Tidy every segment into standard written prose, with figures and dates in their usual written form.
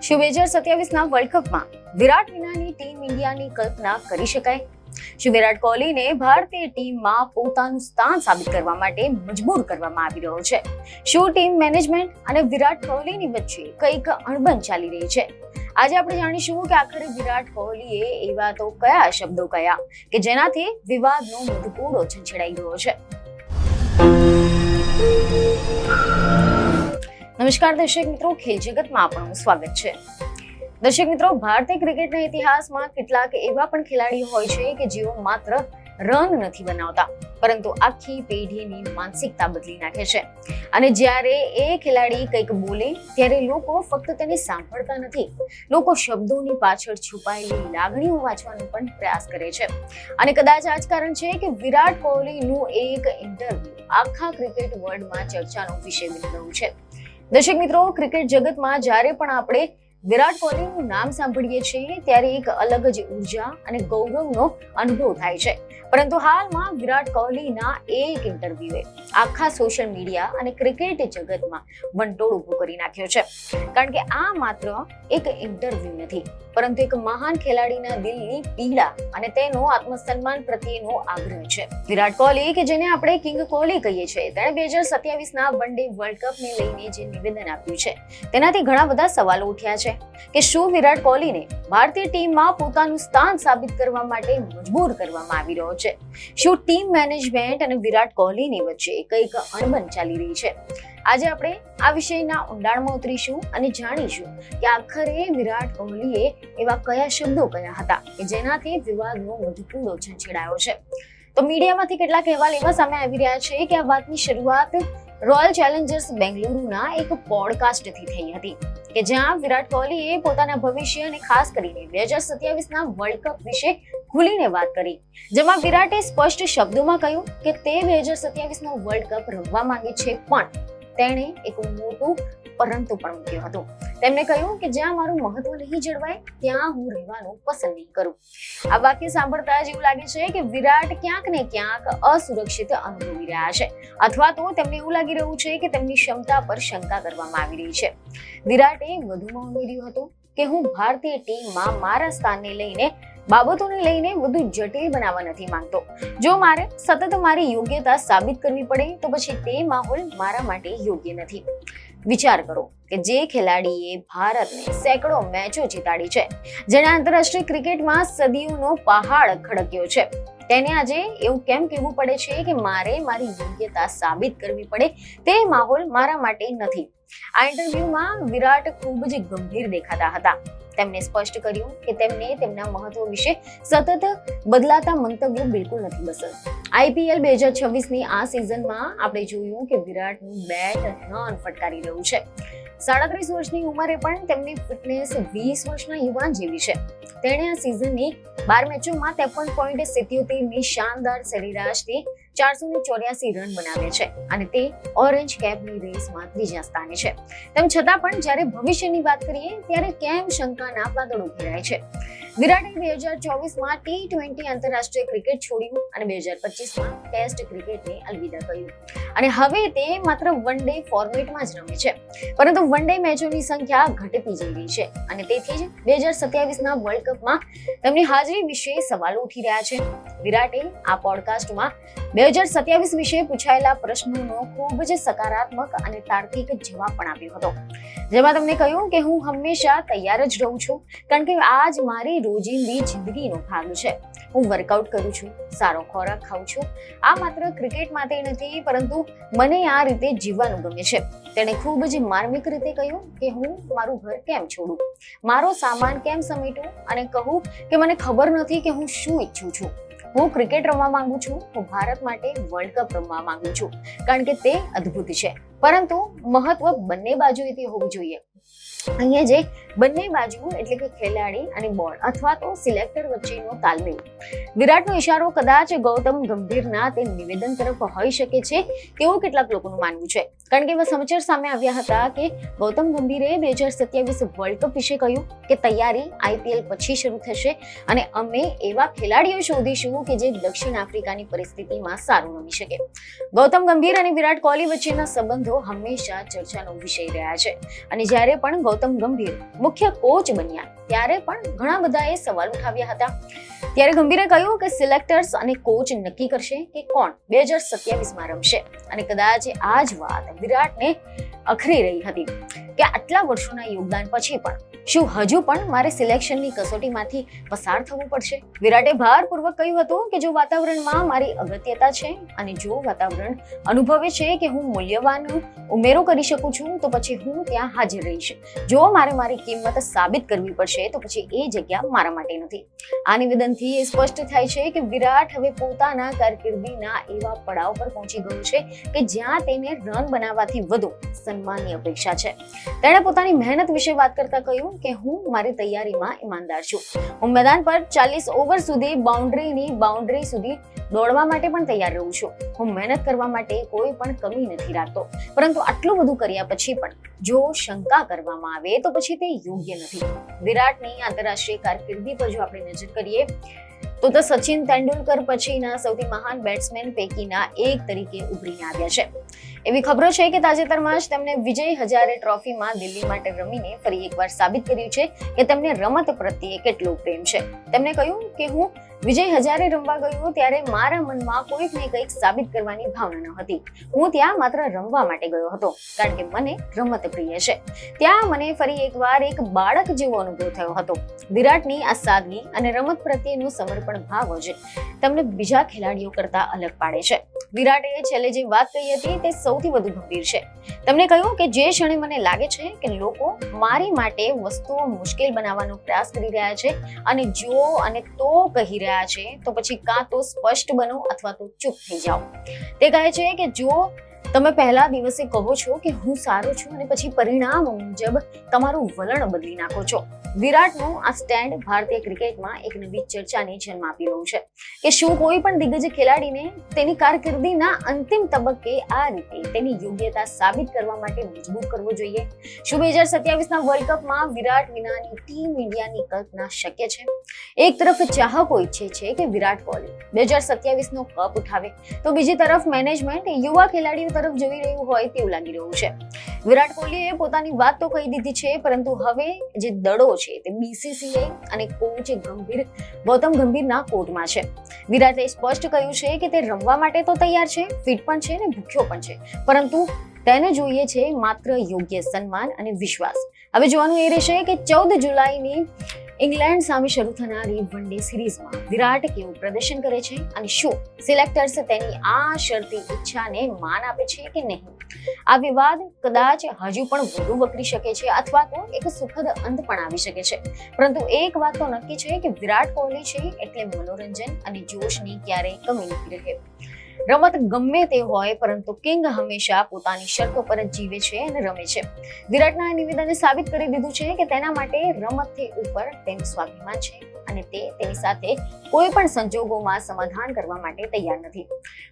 શું 2027ના વર્લ્ડ કપમાં વિરાટ વિનાની ટીમ ઇન્ડિયાની કલ્પના કરી શકાય? શું વિરાટ કોહલીને ભારતીય ટીમમાં પોતાનું સ્થાન સાબિત કરવા માટે મજબૂર કરવામાં આવી રહ્યો છે? શું ટીમ મેનેજમેન્ટ અને વિરાટ કોહલીની વચ્ચે કંઈક અણબન ચાલી રહી છે? આજે આપણે જાણીશું કે આખરે વિરાટ કોહલીએ એવા તો કયા શબ્દો કયા કે જેનાથી વિવાદનો મધુપૂડો છંછેડાઈ ગયો છે. નમસ્કાર દર્શક મિત્રો, ખેલ જગતમાં આપનું સ્વાગત છે. દર્શક મિત્રો, ભારતીય ક્રિકેટના ઇતિહાસમાં કેટલાક એવા પણ ખેલાડીઓ હોય છે કે જેઓ માત્ર રન નથી બનાવતા પરંતુ આખી પેઢીની માનસિકતા બદલી નાખે છે. અને જ્યારે એ ખેલાડી કંઈક બોલે ત્યારે લોકો ફક્ત તેને સાંભળતા નથી, લોકો શબ્દોની પાછળ છુપાયેલી લાગણીઓ વાંચવાનો પણ પ્રયાસ કરે છે. અને કદાચ આ જ કારણ છે કે વિરાટ કોહલીનું એક ઇન્ટરવ્યુ આખા ક્રિકેટ વર્લ્ડમાં ચર્ચાનો વિષય બની ગયું છે. દર્શક મિત્રો, ક્રિકેટ જગતમાં જ્યારે પણ આપણે વિરાટ કોહલીનું નામ સાંભળીએ છીએ ત્યારે એક અલગ જ ઉર્જા અને ગૌરવનો અનુભવ થાય છે. પરંતુ હાલમાં વિરાટ કોહલીના એક ઇન્ટરવ્યુએ આખા સોશિયલ મીડિયા અને ક્રિકેટ જગતમાં વંટોળ ઉભો કરી નાખ્યો છે. કારણ કે આ માત્ર એક ઇન્ટરવ્યુ નથી પરંતુ એક મહાન ખેલાડીના દિલની પીડા અને તેનો આત્મસન્માન પ્રત્યેનો આગ્રહ છે. વિરાટ કોહલી કે જેને આપણે કિંગ કોહલી કહીએ છીએ, તેણે 2027ના વન ડે વર્લ્ડ કપને લઈને જે નિવેદન આપ્યું છે તેનાથી ઘણા બધા સવાલો ઉઠ્યા છે કે શું વિરાટ કોહલીને ભારતીય ટીમમાં પોતાનું સ્થાન સાબિત કરવા માટે મજબૂર કરવામાં આવી રહ્યો છે? શું ટીમ મેનેજમેન્ટ અને વિરાટ કોહલીની વચ્ચે કંઈક અણબન ચાલી રહી છે? આજે આપણે આ વિષયના ઊંડાણમાં ઉતરીશું અને જાણીશું કે આખરે વિરાટ કોહલીએ એવા કયા શબ્દો કયા હતા કે જેનાથી વિવાદનો મધુપૂડો છંછેડાયો છે. તો મીડિયામાંથી કેટલાક અહેવાલ એવા સામે આવી રહ્યા છે કે આ વાતની શરૂઆત રોયલ ચેલેન્જર્સ બેંગલુરુના એક પોડકાસ્ટથી થઈ હતી કે જ્યાં વિરાટ કોહલીએ પોતાના ભવિષ્ય અને ખાસ કરીને 2027ના વર્લ્ડ કપ વિશે ખુલીને વાત કરી, જેમાં વિરાટે સ્પષ્ટ શબ્દોમાં કહ્યું કે તે 2027નો વર્લ્ડ કપ રમવા માંગે છે, પણ તેણે એક મોટું પરંતુ પણ મૂક્યું હતું. તેમણે કહ્યું કે જ્યાં મારું મહત્વ નહીં જળવાય ત્યાં હું રહેવાનું પસંદ નહીં કરું. આ વાક્ય સાંભળતા જ એવું લાગે છે કે વિરાટ ક્યાંક ને ક્યાંક અસુરક્ષિત અનુભવી રહ્યા છે, અથવા તો તેમને એવું લાગી રહ્યું છે કે તેમની ક્ષમતા પર શંકા કરવામાં આવી રહી છે. વિરાટે વધુમાં ઉમેર્યું હતું કે હું ભારતીય ટીમમાં મારા સ્થાનને લઈને બાબતોને લઈને વધુ જટિલ બનાવવા નથી માંગતો. જો મારે સતત મારી યોગ્યતા સાબિત કરવી પડે તો પછી તે માહોલ મારા માટે યોગ્ય નથી. વિચાર કરો કે જે ખેલાડીએ ભારતને સેંકડો મેચો જીતાડી છે, જેણે આંતરરાષ્ટ્રીય ક્રિકેટમાં સદીઓનો પહાડ ખડક્યો છે, તેને આજે એવું કેમ કહેવું પડે છે કે મારે મારી યોગ્યતા સાબિત કરવી પડે? તે માહોલ મારા માટે નથી. આ ઇન્ટરવ્યુમાં વિરાટ ખૂબ જ ગંભીર દેખાતા હતા. તેમણે સ્પષ્ટ કર્યું કે તેમને તેમના મહત્વ વિશે સતત બદલાતા મંતવ્યો બિલકુલ નથી પસંદ. IPL 2026ની આ સિઝનમાં આપણે જોયું કે વિરાટનું બેટ રન ફટકારી રહ્યું છે. 37 વર્ષની ઉંમરે પણ તેમની ફિટનેસ 20 વર્ષના યુવાન જેવી છે. તેણે આ સિઝનની 12 મેચોમાં 53.77ની શાનદાર સરેરાશથી 484 રન બનાવ્યા છે અને તે ઓરેન્જ કેપની રેસમાં ત્રીજા સ્થાને છે. તેમ છતાં પણ જ્યારે ભવિષ્યની વાત કરીએ ત્યારે કેમ શંકાના વાદળો ઘેરાય છે? વિરાટે 2024માં T20 આંતરરાષ્ટ્રીય ક્રિકેટ છોડ્યું અને 2025માં ટેસ્ટ ક્રિકેટને અલવિદા કહ્યું અને હવે તે માત્ર વન ડે ફોર્મેટમાં જ રમે છે. પરંતુ વન ડે મેચોની સંખ્યા ઘટતી જઈ રહી છે અને તેથી જ 2027ના વર્લ્ડ કપમાં તેમની હાજરી વિશે સવાલો ઉઠી રહ્યા છે. વિરાટે આ પોડકાસ્ટમાં 2027 વિશે પૂછાયેલા પ્રશ્નોનો ખૂબ જ સકારાત્મક અને તાર્કિક જવાબ પણ આપ્યો હતો, જેમાં તેમણે કહ્યું કે હું હંમેશા તૈયાર જ રહું છું કારણ કે આ જ મારી રોજિંદી જિંદગીનો ભાગ છે. હું વર્કઆઉટ કરું છું, સારો ખોરાક ખાઉં છું. આ માત્ર ક્રિકેટ માટે નથી પરંતુ મને આ રીતે જીવવાનું ગમે છે. તેણે ખૂબ જ માર્મિક રીતે કહ્યું કે હું મારું ઘર કેમ છોડું, મારો સામાન કેમ સમેટું અને કહું કે મને ખબર નથી કે હું શું ઈચ્છું છું. હું ક્રિકેટ રમવા માંગુ છું, હું ભારત માટે વર્લ્ડ કપ રમવા માંગુ છું કારણ કે તે અદ્ભુત છે, પરંતુ મહત્વ બંને બાજુએથી હોવું જોઈએ. અહીંયા જે બંને બાજુ એટલે કે ખેલાડી અને બોર્ડ અથવા તો સિલેક્ટર વચ્ચેનો તાલમેલ. વિરાટનો ઇશારો કદાચ ગૌતમ ગંભીરના તે નિવેદન તરફ હોઈ શકે છે તેવું કેટલાક લોકોનું માનવું છે. કારણ કે એવા સમાચાર સામે આવ્યા હતા કે ગૌતમ ગંભીરે 2027 વર્લ્ડ કપ વિશે કહ્યું કે તૈયારી IPL પછી શરૂ થશે અને અમે એવા ખેલાડીઓ શોધીશું કે જે દક્ષિણ આફ્રિકાની પરિસ્થિતિમાં સારું રમી શકે. ગૌતમ ગંભીર અને વિરાટ કોહલી વચ્ચેના સંબંધો હંમેશા ચર્ચાનો વિષય રહ્યા છે અને જ્યારે પણ ગૌતમ ગંભીર મુખ્ય કોચ બન્યા ત્યારે પણ ઘણા બધાએ સવાલ ઉઠાવ્યા હતા. ત્યારે ગંભીરે કહ્યું કે સિલેક્ટર્સ અને કોચ નક્કી કરશે કે કોણ 2027માં રમશે અને કદાચ આ જ વાત વિરાટને અખરી રહી હતી કે આટલા વર્ષોના યોગદાન પછી પણ શું હજુ પણ મારે સિલેક્શનની કસોટીમાંથી પસાર થવું પડશે? વિરાટે ભારપૂર્વક કહ્યું હતું કે જો વાતાવરણમાં મારી અગત્યતા છે અને જો વાતાવરણ અનુભવે છે કે હું મૂલ્યવાન ઉમેરો કરી શકું છું તો પછી હું ત્યાં હાજર રહીશ. જો મારે મારી કિંમત સાબિત કરવી પડશે તો પછી એ જગ્યા મારા માટે નથી. આ નિવેદનથી એ સ્પષ્ટ થાય છે કે વિરાટ હવે પોતાના કારકિર્દીના એવા પડાવ પર પહોંચી ગયો છે કે જ્યાં તેને રન બનાવવાથી વધુ સન્માનની અપેક્ષા છે. તેણે પોતાની મહેનત વિશે વાત કરતા કહ્યું કે હું મારી તૈયારીમાં ઈમાનદાર છું. હું મેદાન પર 40 ઓવર સુધી બાઉન્ડ્રી સુધી દોડવા માટે પણ તૈયાર રહું છું. હું મહેનત કરવા માટે કોઈ પણ કમી નથી રાખતો. પરંતુ આટલું બધું કર્યા પછી પણ જો શંકા કરવામાં આવે તો પછી તે યોગ્ય નથી. વિરાટની આંતરરાષ્ટ્રીય કારકિર્દી પર જો આપણે નજર કરીએ તો સચિન તેંડુલકર પછીના સૌથી મહાન બેટ્સમેન પૈકીના એક તરીકે ઉભરીને આવ્યા છે. એવી ખબરો છે કે તાજેતરમાં જ તેમણે વિજય હજારે ટ્રોફીમાં દિલ્હી માટે રમીને ફરી એકવાર સાબિત કર્યું છે કે તેમને રમત પ્રત્યે કેટલો પ્રેમ છે. તેમણે કહ્યું કે હું વિજય હજારે રમવા ગયો ત્યારે મારા મનમાં કોઈક ને કંઈક સાબિત કરવાની ભાવના ન હતી. હું ત્યાં માત્ર રમવા માટે ગયો હતો કારણ કે મને રમત પ્રિય છે. ત્યાં મને ફરી એકવાર એક બાળક જેવો અનુભવ થયો હતો. વિરાટની આ સાદગી અને રમત પ્રત્યેનું સમર્પણ ભાવ જ તેમને બીજા ખેલાડીઓ કરતા અલગ પાડે છે. વિરાટે છેલ્લે જે વાત કહી હતી તે સૌથી વધુ ગંભીર છે. તેમણે કહ્યું કે જે ક્ષણે મને લાગે છે કે લોકો મારી માટે વસ્તુઓ મુશ્કેલ બનાવવાનો પ્રયાસ કરી રહ્યા છે અને જો અને તો કહી રહ્યા છે તો પછી કાં તો સ્પષ્ટ બનો અથવા તો ચૂપ થઈ જાઓ. તે કહે છે કે જો તમે પહેલા દિવસે કહો છો કે હું સારો છું અને પછી પરિણામ મુજબ તમારું વલણ બદલી નાખો છો. વિરાટનું આ સ્ટેન્ડ ભારતીય ક્રિકેટમાં એક નવી ચર્ચાને જન્મ આપી રહ્યું છે કે શું કોઈ પણ દિગ્ગજ ખેલાડીને તેની કારકિર્દીના અંતિમ તબક્કે આ રીતે તેની યોગ્યતા સાબિત કરવા માટે મજબૂર કરવો જોઈએ? શું 2027ના વર્લ્ડ કપમાં વિરાટ વિનાની ટીમ ઇન્ડિયાની કલ્પના શક્ય છે? એક તરફ ચાહકો ઈચ્છે છે કે વિરાટ કોહલી 2027નો કપ ઉઠાવે તો બીજી તરફ મેનેજમેન્ટ યુવા ખેલાડીઓ તરફ જોઈ રહ્યું હોય તેવું લાગી રહ્યું છે. વિરાટ કોહલીએ પોતાની વાત તો કહી દીધી છે પરંતુ હવે જે દડો છે તે BCCI અને કોચ ગૌતમ ગંભીરના કોર્ટમાં છે. વિરાટે સ્પષ્ટ કહ્યું છે કે તે રમવા માટે તો તૈયાર છે, ફિટ પણ છે અને ભૂખ્યો પણ છે, પરંતુ તેને જોઈએ છે માત્ર યોગ્ય સન્માન અને વિશ્વાસ. હવે જોવાનું એ રહેશે કે 14 જુલાઈની ઇંગ્લેન્ડ સામે શરૂ થનારી વન ડે સિરીઝમાં વિરાટ કેવું પ્રદર્શન કરે છે અને શું સિલેક્ટર્સ તેની આ શરતી ઈચ્છાને માન આપે છે કે નહીં. આ વિવાદ કદાચ હજુ પણ વધુ વકરી શકે છે અથવા તો એક સુખદ અંત પણ આવી શકે છે. પરંતુ એક વાત તો નક્કી છે કે વિરાટ કોહલી છે એટલે મનોરંજન અને જોશની ક્યારેય કમી નથી રહે. રમત ગમે તે હોય પરંતુ કિંગ હંમેશા પોતાની શરતો પર જ જીવે છે અને રમે છે. વિરાટના આ નિવેદને સાબિત કરી દીધું છે કે તેના માટે રમતથી ઉપર તેનું સ્વાભિમાન છે અને તે તેની સાથે કોઈ પણ સંજોગોમાં સમાધાન કરવા માટે તૈયાર નથી.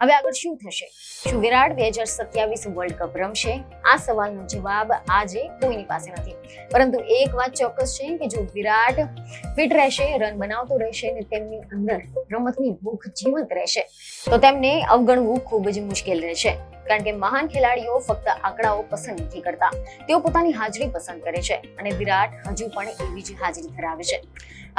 હવે આગળ શું થશે? શું વિરાટ 2027 વર્લ્ડ કપ રમશે? આ સવાલનો જવાબ આજે કોઈની પાસે નથી. પરંતુ એક વાત ચોક્કસ છે કે જો વિરાટ ફિટ રહેશે, રન બનાવતો રહેશે અને તેમની અંદર રમતની ભૂખ જીવંત રહેશે તો તેમને અવગણવું ખૂબ જ મુશ્કેલ રહેશે. કારણ કે મહાન ખેલાડીઓ ફક્ત આંકડાઓ પસંદ નથી કરતા, તેઓ પોતાની હાજરી પસંદ કરે છે અને વિરાટ હજુ પણ એવી જ હાજરી ધરાવે છે.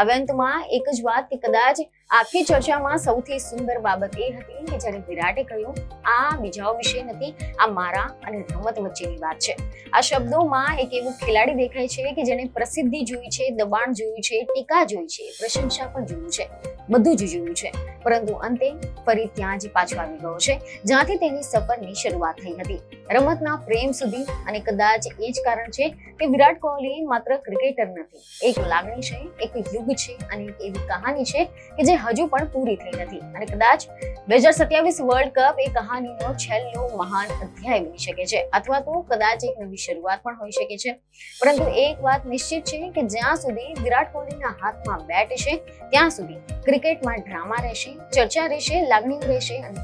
હવે અંતમાં એક જ વાત કે કદાચ આખી ચર્ચામાં સૌથી સુંદર બાબત એ હતી કે જ્યારે વિરાટે કહ્યું આ બીજાઓ વિશે નથી, આ મારા અને રમત વચ્ચેની વાત છે. આ શબ્દોમાં એક એવું ખેલાડી દેખાય છે કે જેને પ્રસિદ્ધિ જોઈ છે, દબાણ જોયું છે, ટીકા જોઈ છે, પ્રશંસા પણ જોયું છે, બધું જ જોયું છે, પરંતુ અંતે ફરી ત્યાં જ પાછો આવી ગયો છે જ્યાંથી તેની સફરની શરૂઆત થઈ હતી, રમતના પ્રેમ સુધી. અને કદાચ એ જ કારણ છે કે વિરાટ કોહલી માત્ર ક્રિકેટર નથી, એક લાગણી છે, એક યુગ છે અને એક એવી કહાની છે કે જે હજુ પણ પૂરી થઈ નથી. અને કદાચ 2027 વર્લ્ડ કપ એ કહાનીનો છેલ્લો મહાન અધ્યાય બની શકે છે અથવા તો કદાચ એક નવી શરૂઆત પણ હોઈ શકે છે. પરંતુ એક વાત નિશ્ચિત છે કે જ્યાં સુધી વિરાટ કોહલીના હાથમાં બેટ છે ત્યાં સુધી ક્રિકેટમાં ડ્રામા રહેશે, ચર્ચા રહેશે, લાગણીઓ રહેશે અને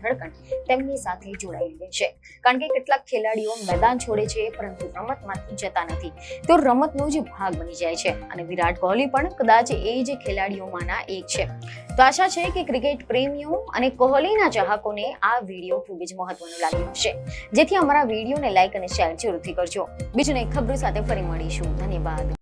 ધડકન તેમની સાથે જોડાયેલી રહે છે. કારણ કે કેટલાક ખેલાડીઓ મેદાન છોડે છે પરંતુ રમતમાંથી જતા નથી, તેઓ રમતનો જ ભાગ બની જાય છે. અને વિરાટ કોહલી પણ કદાચ એ જ ખેલાડીઓમાંના એક છે. તો આશા છે કે ક્રિકેટ પ્રેમીઓ અને કોહલીના ચાહકોને આ વિડીયો ખૂબ જ મહત્વનો લાગ્યો હશે, જેથી અમારા વિડીયોને લાઈક અને શેર જરૂરથી કરજો. બીજું એક ખબર સાથે ફરી મળીશું. ધન્યવાદ.